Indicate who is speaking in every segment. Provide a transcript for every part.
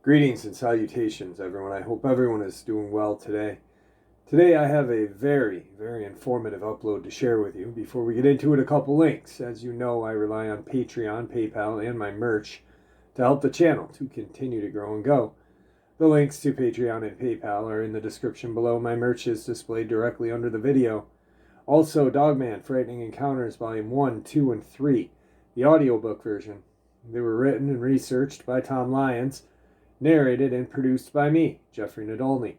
Speaker 1: Greetings and salutations, everyone. I hope everyone is doing well today. Today I have a very, very informative upload to share with you. Before we get into it, a couple links. As you know, I rely on Patreon, PayPal, and my merch to help the channel to continue to grow and go. The links to Patreon and PayPal are in the description below. My merch is displayed directly under the video. Also, Dogman, Frightening Encounters, Volume 1, 2, and 3, the audiobook version. They were written and researched by Tom Lyons, narrated and produced by me, Jeffrey Nadolny.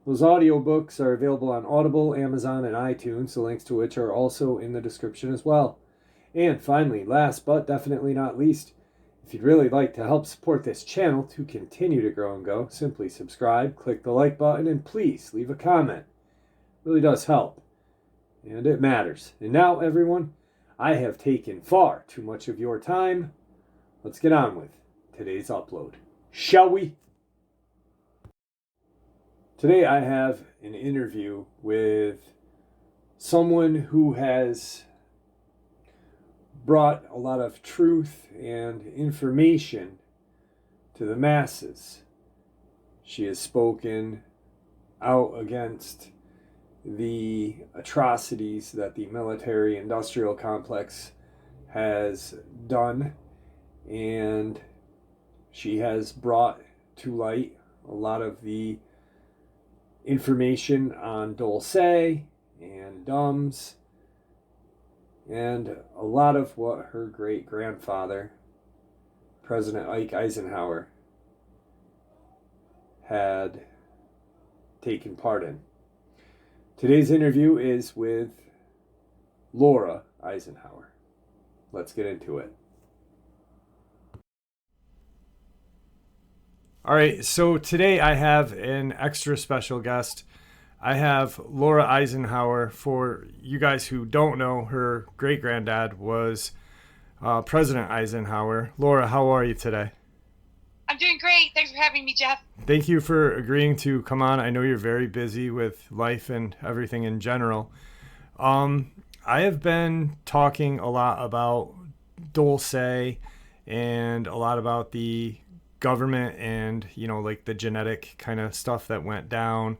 Speaker 1: Those audiobooks are available on Audible, Amazon, and iTunes, the links to which are also in the description as well. And finally, last but definitely not least, if you'd really like to help support this channel to continue to grow and go, simply subscribe, click the like button, and please leave a comment. It really does help. And it matters. And now, everyone, I have taken far too much of your time. Let's get on with today's upload. Shall we? Today I have an interview with someone who has brought a lot of truth and information to the masses. She has spoken out against the atrocities that the military-industrial complex has done, and she has brought to light a lot of the information on Dulce and Dums and a lot of what her great-grandfather, President Eisenhower, had taken part in. Today's interview is with Laura Eisenhower. Let's get into it. All right, so today I have an extra special guest. I have Laura Eisenhower. For you guys who don't know, her great-granddad was President Eisenhower. Laura, how are you today?
Speaker 2: I'm doing great. Thanks for having me, Jeff.
Speaker 1: Thank you for agreeing to come on. I know you're very busy with life and everything in general. I have been talking a lot about Dulce and a lot about the government and, like the genetic kind of stuff that went down,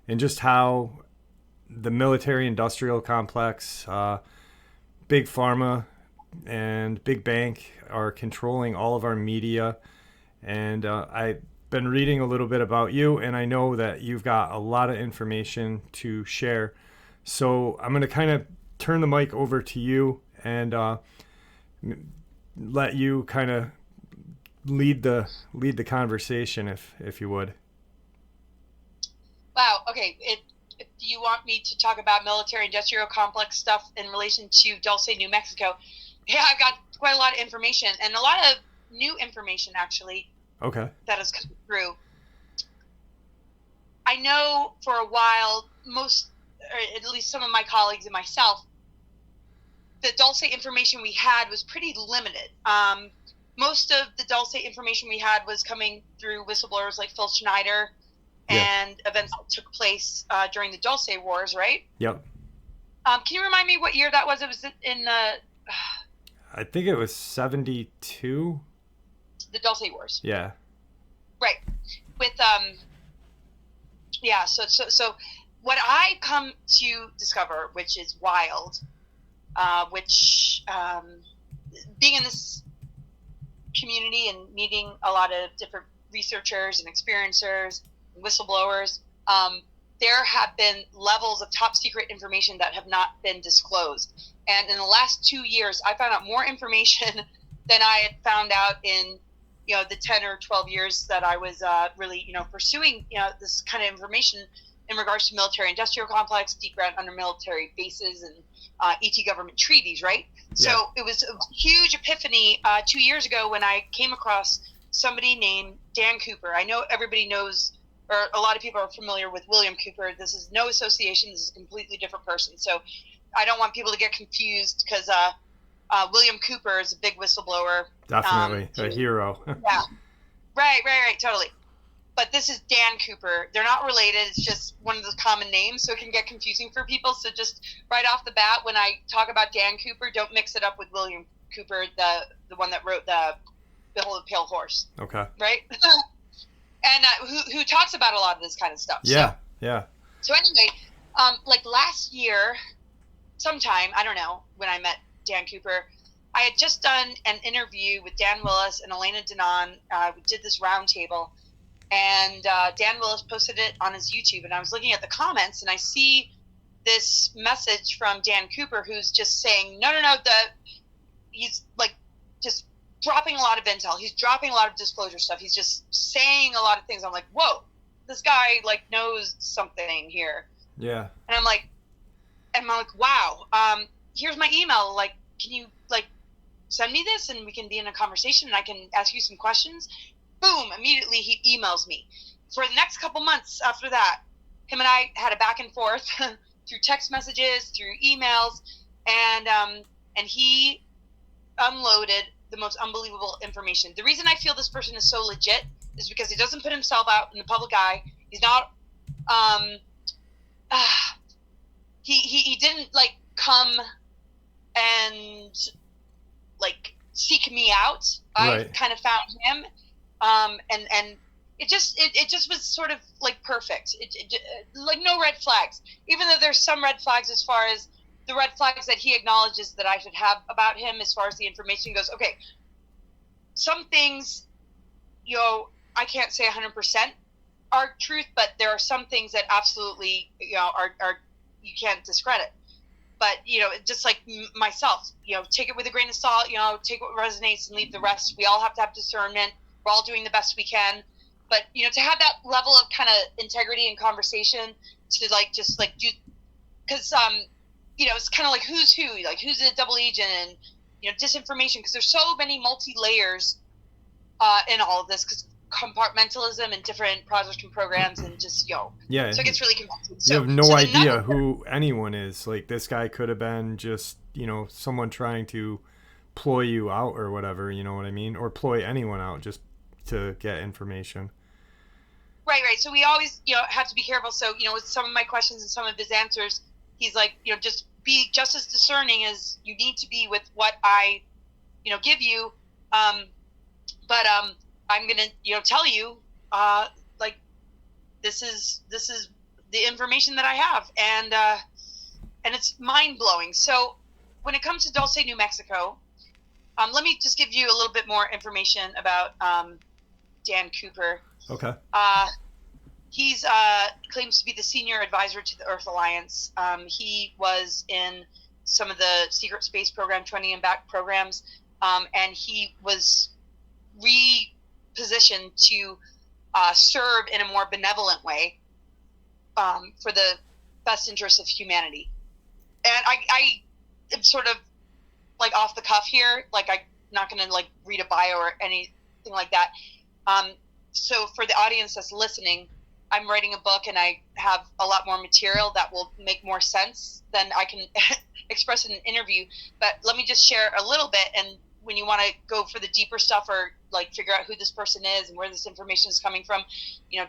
Speaker 1: and just how the military industrial complex, big pharma and big bank are controlling all of our media. And I've been reading a little bit about you, and I know that you've got a lot of information to share. So I'm going to kind of turn the mic over to you and let you kind of lead the conversation, if you would.
Speaker 2: Wow. Okay. Do you want me to talk about military-industrial complex stuff in relation to Dulce, New Mexico? Yeah, I've got quite a lot of information, and a lot of new information, actually.
Speaker 1: Okay.
Speaker 2: That has come through. I know for a while, most, or at least some of my colleagues and myself, the Dulce information we had was pretty limited. Most of the Dulce information we had was coming through whistleblowers like Phil Schneider and events that took place during the Dulce Wars, right?
Speaker 1: Yep.
Speaker 2: Can you remind me what year that was? It was in the...
Speaker 1: I think it was 72.
Speaker 2: The Dulce Wars.
Speaker 1: Yeah.
Speaker 2: Right. With, yeah, so what I come to discover, which is wild, which being in this community and meeting a lot of different researchers and experiencers and whistleblowers, there have been levels of top secret information that have not been disclosed. And in the last 2 years, I found out more information than I had found out in, the 10 or 12 years that I was really, pursuing, this kind of information in regards to military-industrial complex, deep ground under military bases, and ET government treaties, right? Yeah. So it was a huge epiphany 2 years ago when I came across somebody named Dan Cooper. I know everybody knows, or a lot of people are familiar with William Cooper. This is no association. This is a completely different person. So I don't want people to get confused because William Cooper is a big whistleblower.
Speaker 1: Definitely a hero.
Speaker 2: Yeah. Right, totally. but this is Dan Cooper. They're not related. It's just one of the common names, so it can get confusing for people. So just right off the bat, when I talk about Dan Cooper, don't mix it up with William Cooper, the one that wrote the Behold the Pale Horse.
Speaker 1: Okay.
Speaker 2: Right? And who talks about a lot of this kind of stuff.
Speaker 1: Yeah, yeah.
Speaker 2: So anyway, like last year, sometime, I don't know, when I met Dan Cooper, I had just done an interview with Dan Willis and Elena Denon. We did this roundtable, and Dan Willis posted it on his YouTube, and I was looking at the comments, and I see this message from Dan Cooper, who's just saying, no, he's like just dropping a lot of intel. He's dropping a lot of disclosure stuff. He's just saying a lot of things. I'm like, whoa, this guy like knows something here.
Speaker 1: Yeah.
Speaker 2: And I'm like, wow, here's my email. Like, can you like send me this and we can be in a conversation and I can ask you some questions? Boom, immediately he emails me. For the next couple months after that, him and I had a back and forth through text messages, through emails, and he unloaded the most unbelievable information. The reason I feel this person is so legit is because he doesn't put himself out in the public eye. He's not, he didn't like come and like seek me out.
Speaker 1: Right.
Speaker 2: I kind of found him, and it just was sort of like perfect. Like no red flags, even though there's some red flags as far as the red flags that he acknowledges that I should have about him as far as the information goes. Okay, some things, I can't say 100% are truth, but there are some things that absolutely, are you can't discredit. But, just like myself, take it with a grain of salt, take what resonates and leave the rest. We all have to have discernment. We're all doing the best we can. But, to have that level of kind of integrity and conversation to like, just like do, because, it's kind of like who's who, like who's a double agent and, disinformation, because there's so many multi-layers in all of this, because compartmentalism and different projects and programs and just,
Speaker 1: yeah,
Speaker 2: so it gets really confusing.
Speaker 1: You have no idea who anyone is. Like this guy could have been just, someone trying to ploy you out or whatever, you know what I mean? Or ploy anyone out just to get information.
Speaker 2: Right. So we always, have to be careful. So, with some of my questions and some of his answers, he's like, just be just as discerning as you need to be with what I, give you. But I'm going to, tell you, like, this is the information that I have. And it's mind blowing. So when it comes to Dulce, New Mexico, let me just give you a little bit more information about, Dan Cooper.
Speaker 1: Okay.
Speaker 2: He's claims to be the senior advisor to the Earth Alliance. He was in some of the secret space program, 20 and back programs, and he was repositioned to serve in a more benevolent way for the best interests of humanity. And I am sort of like off the cuff here, like I'm not going to like read a bio or anything like that. So for the audience that's listening, I'm writing a book and I have a lot more material that will make more sense than I can express in an interview. But let me just share a little bit. And when you want to go for the deeper stuff or like figure out who this person is and where this information is coming from,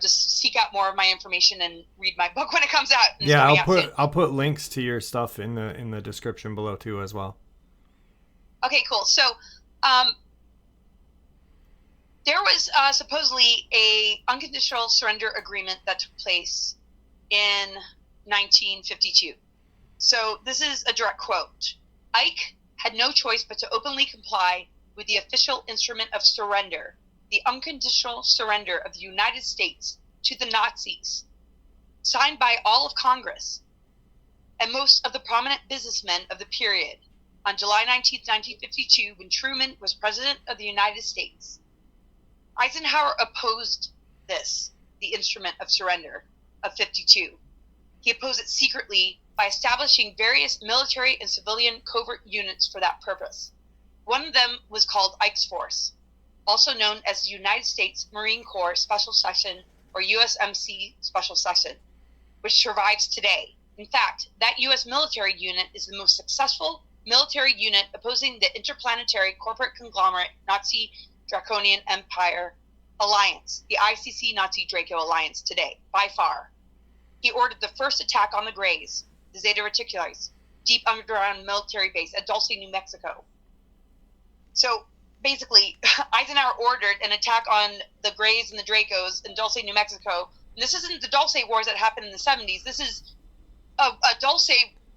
Speaker 2: just seek out more of my information and read my book when it comes out.
Speaker 1: Yeah, I'll put links to your stuff in the description below too as well.
Speaker 2: Okay, cool. So, there was supposedly a unconditional surrender agreement that took place in 1952. So this is a direct quote. Ike had no choice but to openly comply with the official instrument of surrender, the unconditional surrender of the United States to the Nazis, signed by all of Congress and most of the prominent businessmen of the period on July 19, 1952, when Truman was President of the United States. Eisenhower opposed this, the instrument of surrender of 52. He opposed it secretly by establishing various military and civilian covert units for that purpose. One of them was called Ike's Force, also known as the United States Marine Corps Special Section, or USMC Special Section, which survives today. In fact, that U.S. military unit is the most successful military unit opposing the interplanetary corporate conglomerate Nazi Draconian Empire alliance, the ICC Nazi Draco alliance today, by far. He ordered the first attack on the Greys, the Zeta Reticuli, deep underground military base at Dulce, New Mexico. So basically, Eisenhower ordered an attack on the Greys and the Dracos in Dulce, New Mexico. And this isn't the Dulce wars that happened in the 70s. This is a Dulce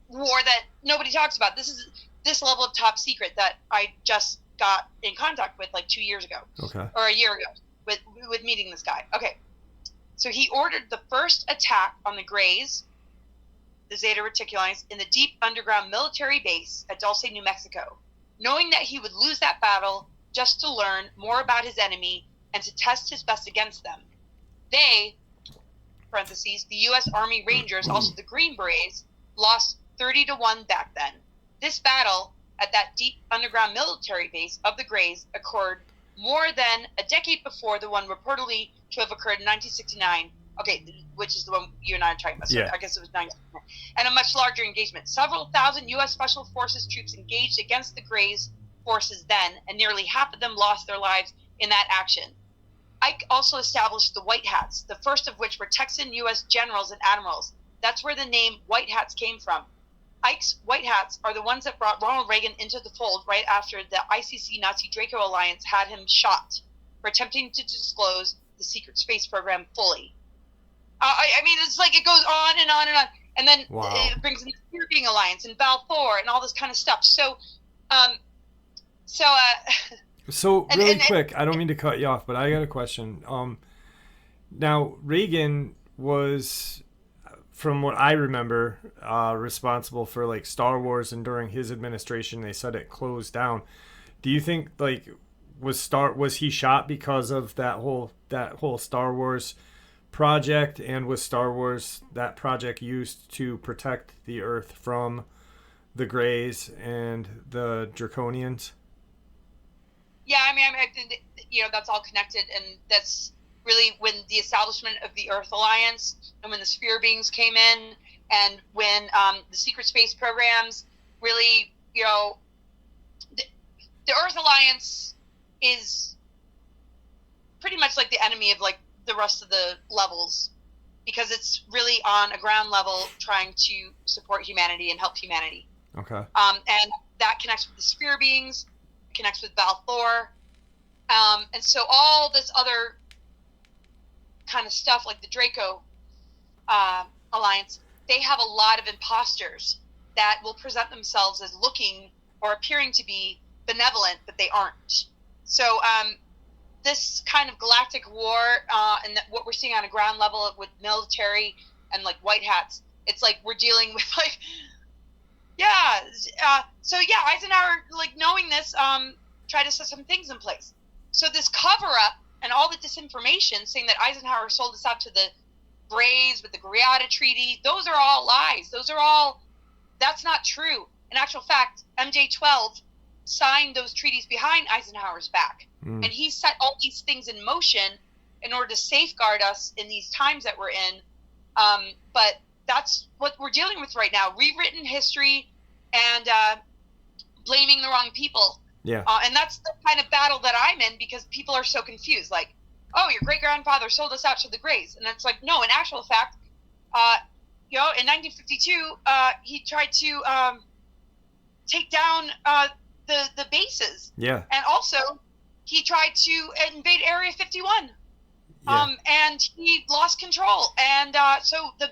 Speaker 2: war that nobody talks about. This is this level of top secret that I just got in contact with like 2 years ago.
Speaker 1: Okay.
Speaker 2: Or a year ago with meeting this guy. Okay. So he ordered the first attack on the Greys, the Zeta Reticuli, in the deep underground military base at Dulce, New Mexico, knowing that he would lose that battle just to learn more about his enemy and to test his best against them. They, parentheses, the U.S. Army Rangers, also the Green Berets, lost 30-1 back then. This battle at that deep underground military base of the Greys occurred more than a decade before the one reportedly to have occurred in 1969, okay, which is the one you and I are talking about. So
Speaker 1: Yeah.
Speaker 2: I guess it was 1969. And a much larger engagement. Several thousand U.S. Special Forces troops engaged against the Greys forces then, and nearly half of them lost their lives in that action. Ike also established the White Hats, the first of which were Texan U.S. generals and admirals. That's where the name White Hats came from. Ike's White Hats are the ones that brought Ronald Reagan into the fold right after the ICC Nazi Draco alliance had him shot for attempting to disclose the secret space program fully. I mean, it's like it goes on and on and on. And then it brings in the Spear Alliance and Balfour and all this kind of stuff. So
Speaker 1: really quick, I don't mean to cut you off, but I got a question. Now, Reagan was, from what I remember, responsible for like Star Wars, and during his administration, they said it closed down. Do you think like was he shot because of that whole Star Wars project, and was Star Wars that project used to protect the Earth from the Greys and the Draconians?
Speaker 2: Yeah, I mean, that's all connected, and that's really when the establishment of the Earth Alliance and when the Spear Beings came in, and when the secret space programs really, the Earth Alliance is pretty much like the enemy of like the rest of the levels, because it's really on a ground level trying to support humanity and help humanity.
Speaker 1: Okay.
Speaker 2: And that connects with the Spear Beings, connects with Balfour, and so all this other kind of stuff like the Draco Alliance, they have a lot of imposters that will present themselves as looking or appearing to be benevolent, but they aren't. So this kind of galactic war and what we're seeing on a ground level with military and like White Hats, it's like we're dealing with like, Eisenhower, like knowing this, tried to set some things in place. So this cover up and all the disinformation saying that Eisenhower sold us out to the Greys with the Greada Treaty, those are all lies. That's not true. In actual fact, MJ-12 signed those treaties behind Eisenhower's back. And he set all these things in motion in order to safeguard us in these times that we're in. But that's what we're dealing with right now. Rewritten history and blaming the wrong people.
Speaker 1: Yeah.
Speaker 2: And that's the kind of battle that I'm in, because people are so confused. Like, oh, your great-grandfather sold us out to the Greys. And it's like, no, in actual fact, in 1952, he tried to take down the bases. Yeah. And also, he tried to invade Area 51. Yeah. And he lost control. And so the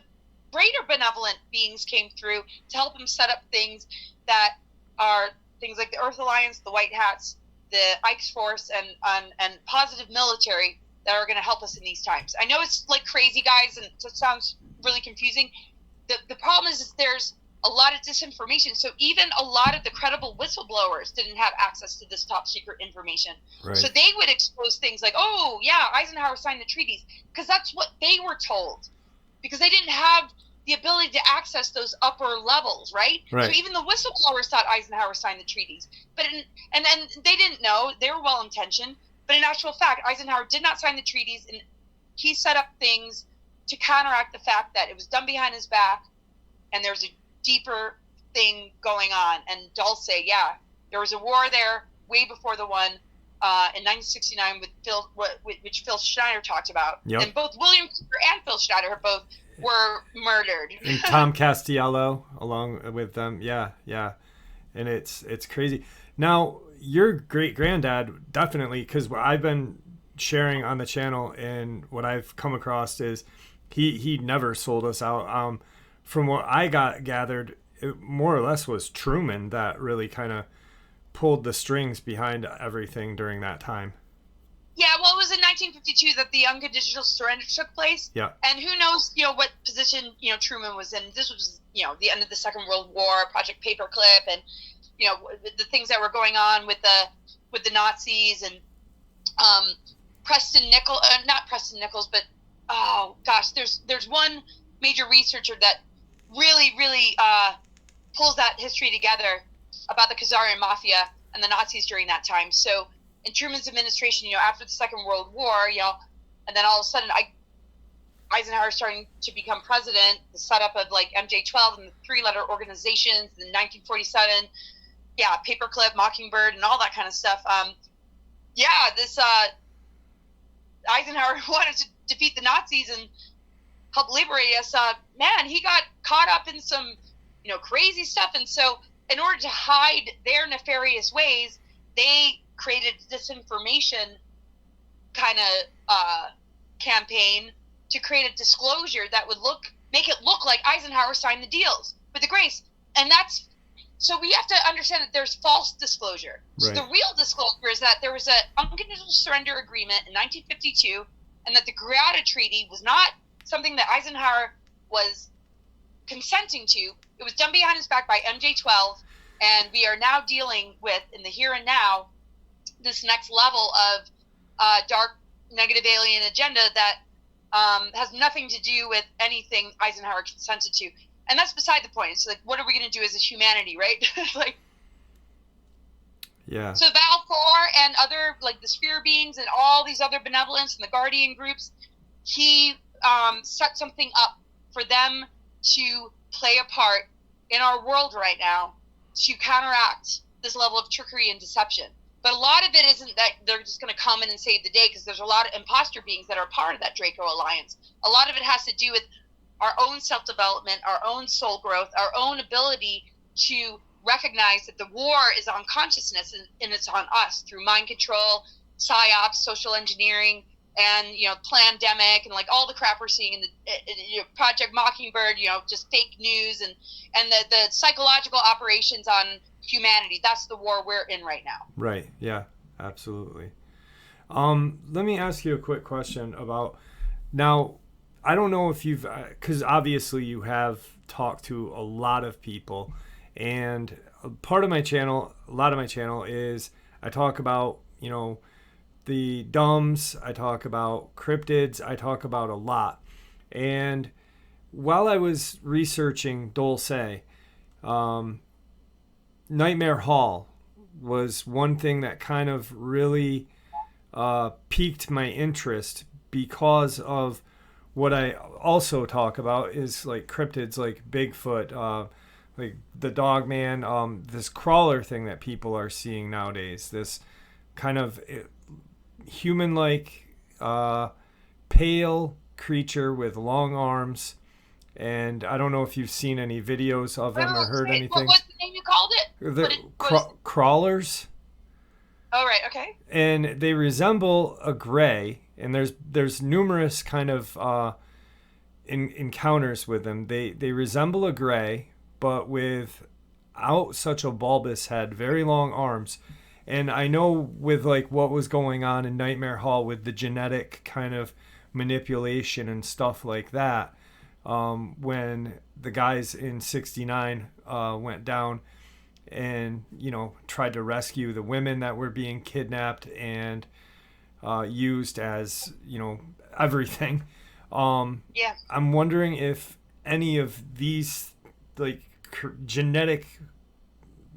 Speaker 2: greater benevolent beings came through to help him set up things that are things like the Earth Alliance, the White Hats, the Ike's Force, and positive military that are going to help us in these times. I know it's like crazy, guys, and it sounds really confusing. The problem is there's a lot of disinformation. So even a lot of the credible whistleblowers didn't have access to this top secret information. Right. So they would expose things like, oh, yeah, Eisenhower signed the treaties, because that's what they were told, because they didn't have the ability to access those upper levels, right? So even the whistleblowers thought Eisenhower signed the treaties, but and they didn't know. They were well-intentioned, but in actual fact, Eisenhower did not sign the treaties, and he set up things to counteract the fact that it was done behind his back, and there's a deeper thing going on. And Dulce, there was a war there way before the one in 1969 which Phil Schneider talked about.
Speaker 1: Yep.
Speaker 2: And both William Cooper and Phil Schneider were murdered.
Speaker 1: And Tom Castiello along with them. Yeah. And it's crazy. Now, your great granddad definitely, because what I've been sharing on the channel and what I've come across is he never sold us out. From what I got gathered, it more or less was Truman that really kind of pulled the strings behind everything during that time.
Speaker 2: Yeah, well, it was in 1952 that the unconditional surrender took place.
Speaker 1: Yeah.
Speaker 2: And who knows, what position, Truman was in. This was, the end of the Second World War, Project Paperclip, and, the things that were going on with the Nazis, and not Preston Nichols, but, oh, gosh, there's one major researcher that really, really pulls that history together about the Khazarian Mafia and the Nazis during that time. So in Truman's administration, after the Second World War, and then all of a sudden Eisenhower starting to become president, the setup of like MJ-12 and the three-letter organizations in 1947, Paperclip, Mockingbird, and all that kind of stuff. This Eisenhower wanted to defeat the Nazis and help liberate us. He got caught up in some, crazy stuff. And so in order to hide their nefarious ways, they created disinformation kind of campaign to create a disclosure that would make it look like Eisenhower signed the deals with the grace. And so we have to understand that there's false disclosure. Right. So the real disclosure is that there was an unconditional surrender agreement in 1952, and that the Greada Treaty was not something that Eisenhower was consenting to. It was done behind his back by MJ-12, and we are now dealing with, in the here and now, this next level of dark negative alien agenda that has nothing to do with anything Eisenhower consented to. And that's beside the point. It's like, what are we going to do as a humanity, right?
Speaker 1: Yeah.
Speaker 2: So Val-4 and other, like the Sphere Beings and all these other benevolence and the Guardian groups, he set something up for them to play a part in our world right now to counteract this level of trickery and deception. But a lot of it isn't that they're just going to come in and save the day, because there's a lot of imposter beings that are part of that Draco Alliance. A lot of it has to do with our own self-development, our own soul growth, our own ability to recognize that the war is on consciousness and it's on us through mind control, psyops, social engineering, and plandemic, and like all the crap we're seeing in the Project Mockingbird, just fake news and the psychological operations on humanity. That's the war we're in right now.
Speaker 1: Right. Yeah. Absolutely. Let me ask you a quick question about now. I don't know if you've, because obviously you have talked to a lot of people, and a lot of my channel is I talk about the dumbs, I talk about cryptids, I talk about a lot. And while I was researching Dulce, Nightmare Hall was one thing that kind of really piqued my interest, because of what I also talk about is like cryptids like Bigfoot, like the Dogman, this crawler thing that people are seeing nowadays, this kind of human-like pale creature with long arms. And I don't know if you've seen any videos of them or heard anything.
Speaker 2: What's the name you called it?
Speaker 1: The crawlers.
Speaker 2: Oh, right, okay.
Speaker 1: And they resemble a gray, and there's numerous kind of encounters with them. They resemble a gray, but without such a bulbous head, very long arms. And I know with like what was going on in Nightmare Hall with the genetic kind of manipulation and stuff like that, when the guys in 69 went down and tried to rescue the women that were being kidnapped and used as everything.
Speaker 2: Yeah.
Speaker 1: I'm wondering if any of these like genetic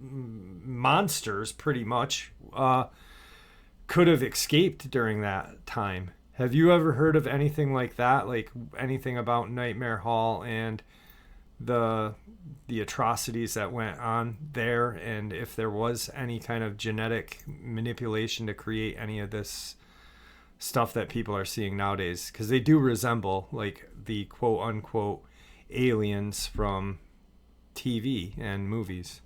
Speaker 1: monsters pretty much could have escaped during that time. Have you ever heard of anything like that, like anything about Nightmare Hall and the atrocities that went on there, and if there was any kind of genetic manipulation to create any of this stuff that people are seeing nowadays, because they do resemble like the quote unquote aliens from TV and movies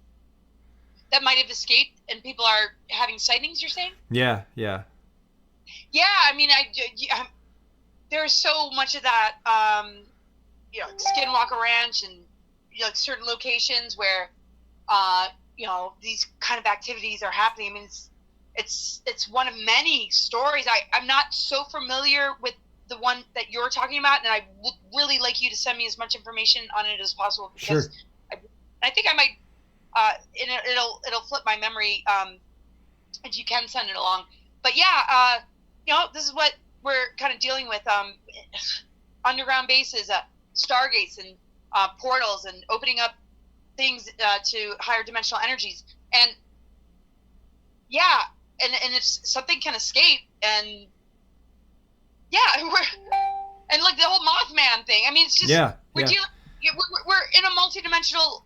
Speaker 2: that might have escaped and people are having sightings, you're saying?
Speaker 1: Yeah.
Speaker 2: I mean, there's so much of that, Skinwalker Ranch and certain locations where these kind of activities are happening. I mean, it's one of many stories. I'm not so familiar with the one that you're talking about, and I would really like you to send me as much information on it as possible, because
Speaker 1: sure.
Speaker 2: I think I might it'll flip my memory if you can send it along. But this is what we're kind of dealing with, underground bases, stargates, and portals, and opening up things to higher dimensional energies. And and if something can escape, and and like the whole Mothman thing, I mean, it's just we're dealing, we're in a multidimensional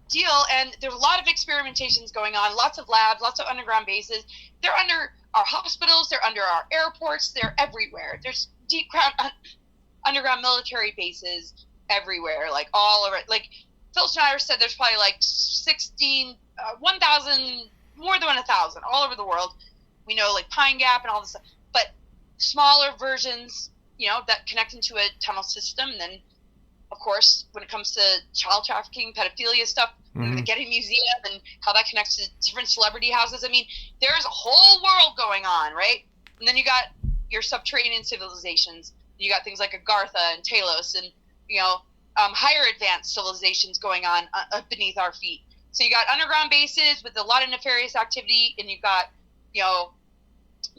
Speaker 2: deal, and there's a lot of experimentations going on, lots of labs, lots of underground bases. They're under our hospitals, they're under our airports, they're everywhere. There's deep underground military bases everywhere, all over. Phil Schneider said there's probably 1,000, more than 1,000 all over the world. We know Pine Gap and all this stuff, but smaller versions, that connect into a tunnel system. And then, of course, when it comes to child trafficking, pedophilia stuff, the Getty Museum and how that connects to different celebrity houses. I mean, there's a whole world going on, right? And then you got your subterranean civilizations. You got things like Agartha and Talos, and higher advanced civilizations going on beneath our feet. So you got underground bases with a lot of nefarious activity, and you've got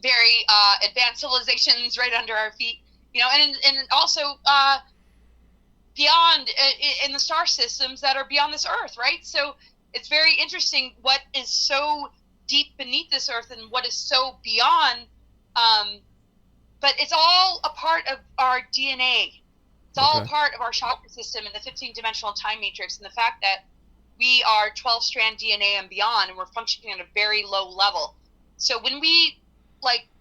Speaker 2: very advanced civilizations right under our feet. And also beyond in the star systems that are beyond this Earth, right? So it's very interesting what is so deep beneath this Earth and what is so beyond. But it's all a part of our DNA. It's all a part of our chakra system and the 15-dimensional time matrix, and the fact that we are 12-strand DNA and beyond, and we're functioning at a very low level. So when we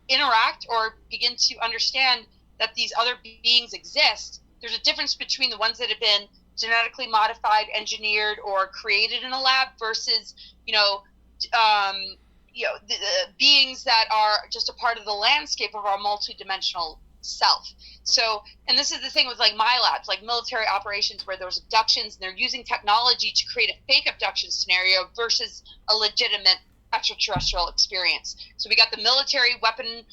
Speaker 2: interact or begin to understand that these other beings exist, there's a difference between the ones that have been genetically modified, engineered, or created in a lab versus the beings that are just a part of the landscape of our multidimensional self. So, and this is the thing with my labs, military operations, where there's abductions and they're using technology to create a fake abduction scenario versus a legitimate extraterrestrial experience. So we got the military weapon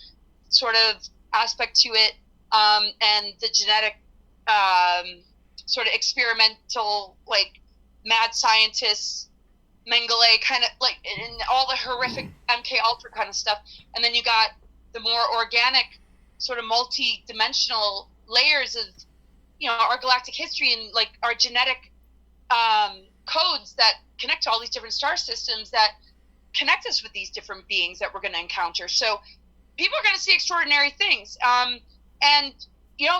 Speaker 2: sort of aspect to it, and the genetic sort of experimental, mad scientists, Mengele kind of and all the horrific MK Ultra kind of stuff. And then you got the more organic, sort of multi-dimensional layers of, our galactic history and our genetic codes that connect to all these different star systems that connect us with these different beings that we're going to encounter. So people are going to see extraordinary things. And,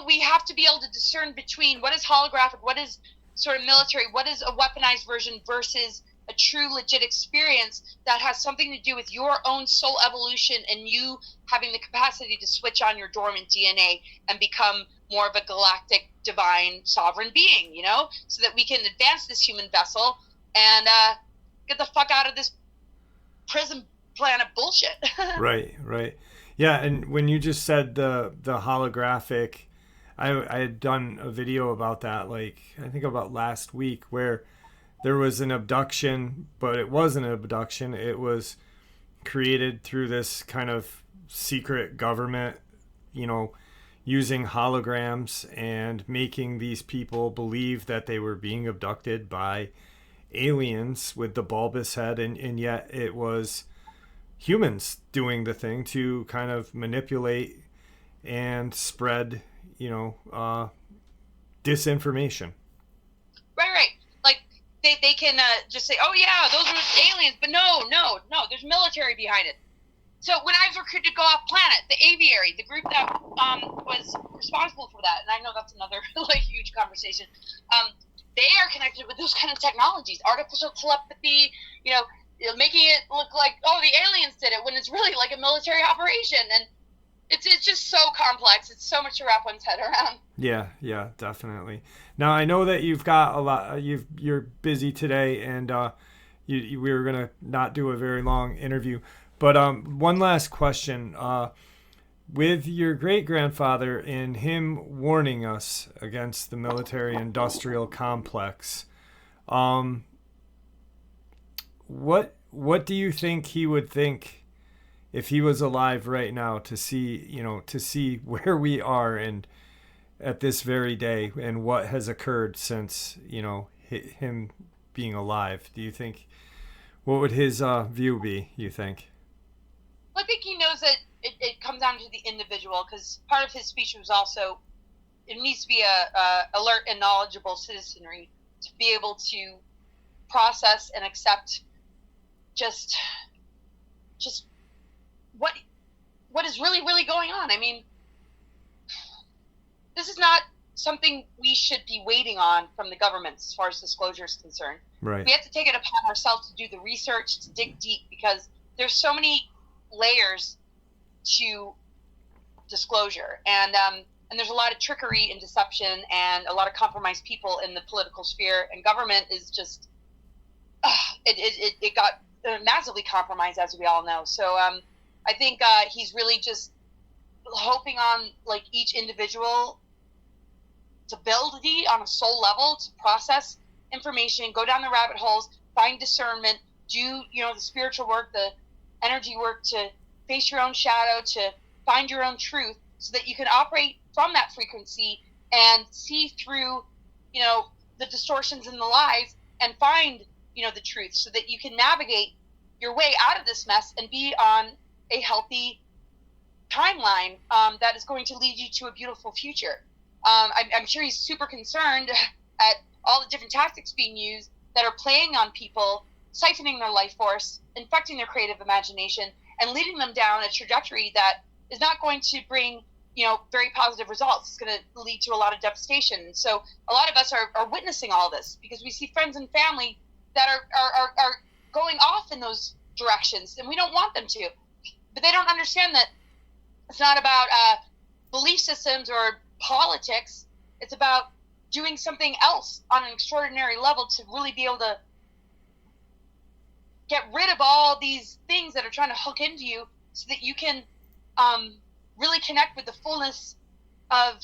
Speaker 2: we have to be able to discern between what is holographic, what is sort of military, what is a weaponized version versus a true legit experience that has something to do with your own soul evolution and you having the capacity to switch on your dormant DNA and become more of a galactic divine sovereign being, so that we can advance this human vessel and get the fuck out of this prison planet bullshit.
Speaker 1: Right. Yeah, and when you just said the holographic, I had done a video about that, I think about last week, where there was an abduction, but it wasn't an abduction. It was created through this kind of secret government, using holograms and making these people believe that they were being abducted by aliens with the bulbous head, and yet it was humans doing the thing to kind of manipulate and spread, disinformation.
Speaker 2: Right. They can just say, oh yeah, those are aliens, but no, there's military behind it. So when I was recruited to go off planet, the aviary, the group that was responsible for that, and I know that's another huge conversation, they are connected with those kind of technologies, artificial telepathy, making it look like, oh, the aliens did it, when it's really like a military operation. And it's just so complex. It's so much to wrap one's head around.
Speaker 1: Yeah, definitely. Now, I know that you've got a lot, you're busy today, and we were going to not do a very long interview. But one last question. With your great-grandfather and him warning us against the military-industrial complex, what do you think he would think if he was alive right now, to see where we are and at this very day, and what has occurred since him being alive? Do you think, what would his view be, you think?
Speaker 2: Well, I think he knows that it comes down to the individual, because part of his speech was also, it needs to be a alert and knowledgeable citizenry to be able to process and accept just what is really, really going on. I mean, this is not something we should be waiting on from the government as far as disclosure is concerned.
Speaker 1: Right.
Speaker 2: We have to take it upon ourselves to do the research, to dig deep, because there's so many layers to disclosure, and there's a lot of trickery and deception, and a lot of compromised people in the political sphere, and government is just it got massively compromised, as we all know. So I think he's really just hoping on, like, each individual to build on a soul level, to process information, go down the rabbit holes, find discernment, do the spiritual work, the energy work, to face your own shadow, to find your own truth, so that you can operate from that frequency and see through the distortions in the lies, and find the truth, so that you can navigate your way out of this mess and be on a healthy timeline that is going to lead you to a beautiful future. I'm sure he's super concerned at all the different tactics being used that are playing on people, siphoning their life force, infecting their creative imagination, and leading them down a trajectory that is not going to bring very positive results. It's going to lead to a lot of devastation. So a lot of us are witnessing all this, because we see friends and family that are going off in those directions, and we don't want them to. But they don't understand that it's not about belief systems or politics. It's about doing something else on an extraordinary level to really be able to get rid of all these things that are trying to hook into you, so that you can really connect with the fullness of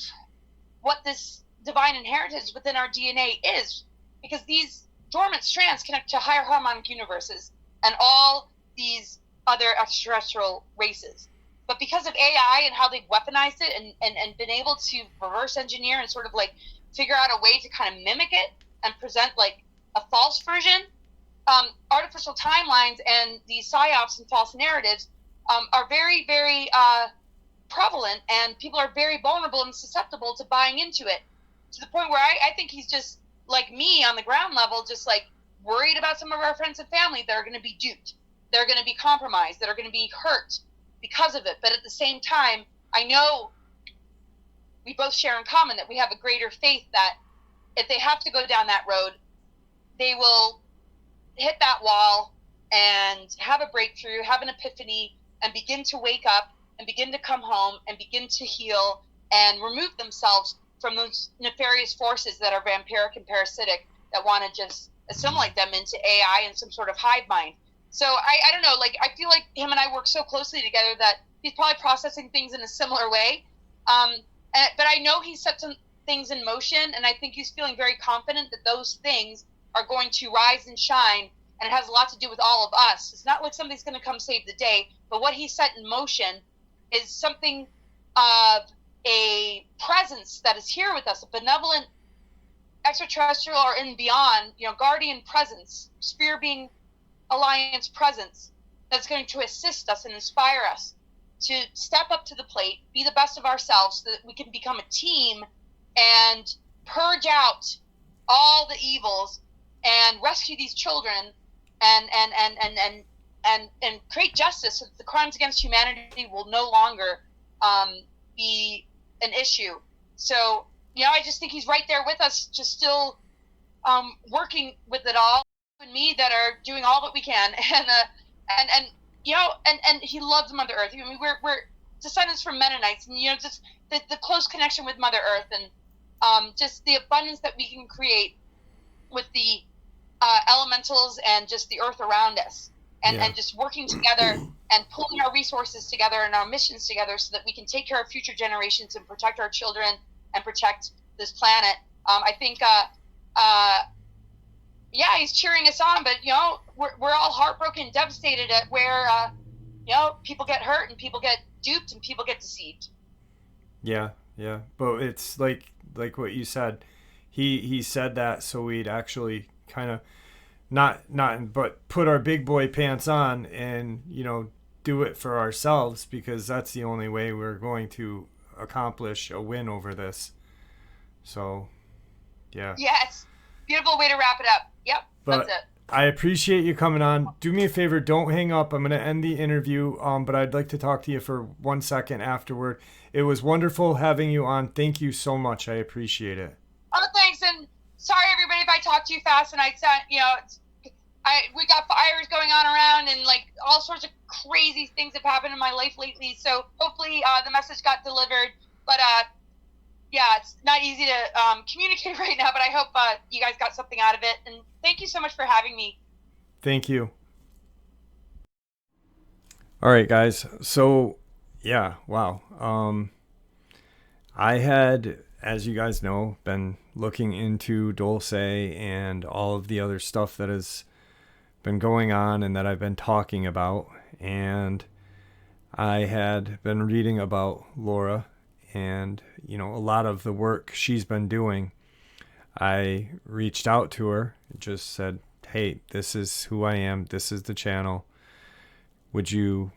Speaker 2: what this divine inheritance within our DNA is. Because these dormant strands connect to higher harmonic universes and all these other extraterrestrial races. But because of AI and how they've weaponized it and been able to reverse engineer and sort of like figure out a way to kind of mimic it and present like a false version, artificial timelines and these psyops and false narratives are very, very prevalent, and people are very vulnerable and susceptible to buying into it, to the point where I think he's just like me on the ground level, just like worried about some of our friends and family that are going to be duped, they're going to be compromised, that are going to be hurt because of it. But at the same time, I know we both share in common that we have a greater faith that if they have to go down that road, they will hit that wall and have a breakthrough, have an epiphany, and begin to wake up and begin to come home and begin to heal and remove themselves from those nefarious forces that are vampiric and parasitic, that want to just assimilate them into AI and some sort of hive mind. So I don't know, like, I feel like him and I work so closely together that he's probably processing things in a similar way. But I know he's set some things in motion, and I think he's feeling very confident that those things are going to rise and shine, and it has a lot to do with all of us. It's not like somebody's going to come save the day, but what he set in motion is something of a presence that is here with us, a benevolent extraterrestrial or in beyond, guardian presence, spear being alliance presence, that's going to assist us and inspire us to step up to the plate, be the best of ourselves, so that we can become a team and purge out all the evils and rescue these children and create justice, so that the crimes against humanity will no longer be an issue. So, I just think he's right there with us, just still working with it all, and me that are doing all that we can, and and he loves Mother Earth. I mean, we're descendants from Mennonites, and just the close connection with Mother Earth, and just the abundance that we can create with the elementals and just the earth around us, and just working together and pulling our resources together and our missions together so that we can take care of future generations and protect our children and protect this planet. I think, he's cheering us on, but we're all heartbroken, devastated at where people get hurt and people get duped and people get deceived.
Speaker 1: Yeah, but it's like what you said. He said that so we'd actually kind of but put our big boy pants on and do it for ourselves, because that's the only way we're going to accomplish a win over this. So, yeah.
Speaker 2: Yes, beautiful way to wrap it up. Yep,
Speaker 1: but
Speaker 2: that's it.
Speaker 1: I appreciate you coming on. Do me a favor, don't hang up. I'm going to end the interview, but I'd like to talk to you for 1 second afterward. It was wonderful having you on. Thank you so much. I appreciate it.
Speaker 2: Oh, thanks. And sorry, everybody, if I talk too fast and I said, we got fires going on around and like all sorts of crazy things have happened in my life lately. So hopefully the message got delivered. But it's not easy to communicate right now, but I hope you guys got something out of it. And thank you so much for having me.
Speaker 1: Thank you. All right, guys. So, yeah, wow. I had, as you guys know, been looking into Dulce and all of the other stuff that has been going on and that I've been talking about. And I had been reading about Laura and, a lot of the work she's been doing. I reached out to her and just said, hey, this is who I am. This is the channel. Would you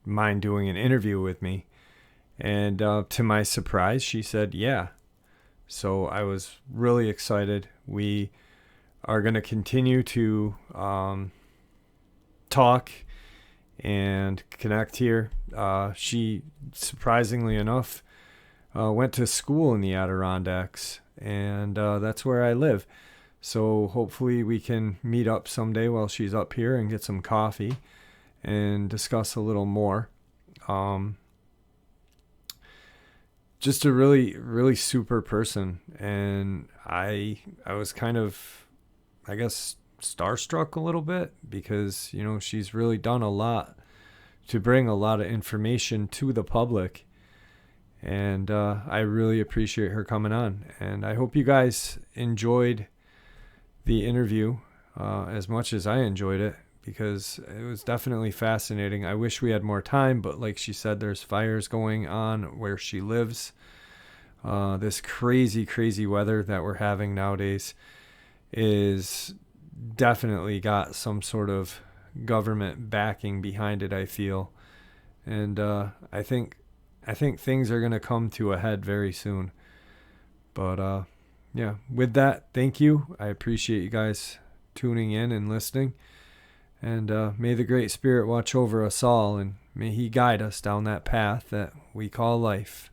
Speaker 1: mind doing an interview with me? And to my surprise, she said, yeah. So I was really excited. We are going to continue to talk and connect here. She, surprisingly enough, went to school in the Adirondacks, and that's where I live. So hopefully we can meet up someday while she's up here and get some coffee and discuss a little more. Just a really, really super person. And I was kind of, I guess, starstruck a little bit because, she's really done a lot to bring a lot of information to the public. And I really appreciate her coming on. And I hope you guys enjoyed the interview as much as I enjoyed it, because it was definitely fascinating. I wish we had more time, but like she said, there's fires going on where she lives. This crazy, crazy weather that we're having nowadays is definitely got some sort of government backing behind it, I feel. And I think things are going to come to a head very soon. But with that, thank you. I appreciate you guys tuning in and listening. And may the Great Spirit watch over us all, and may He guide us down that path that we call life.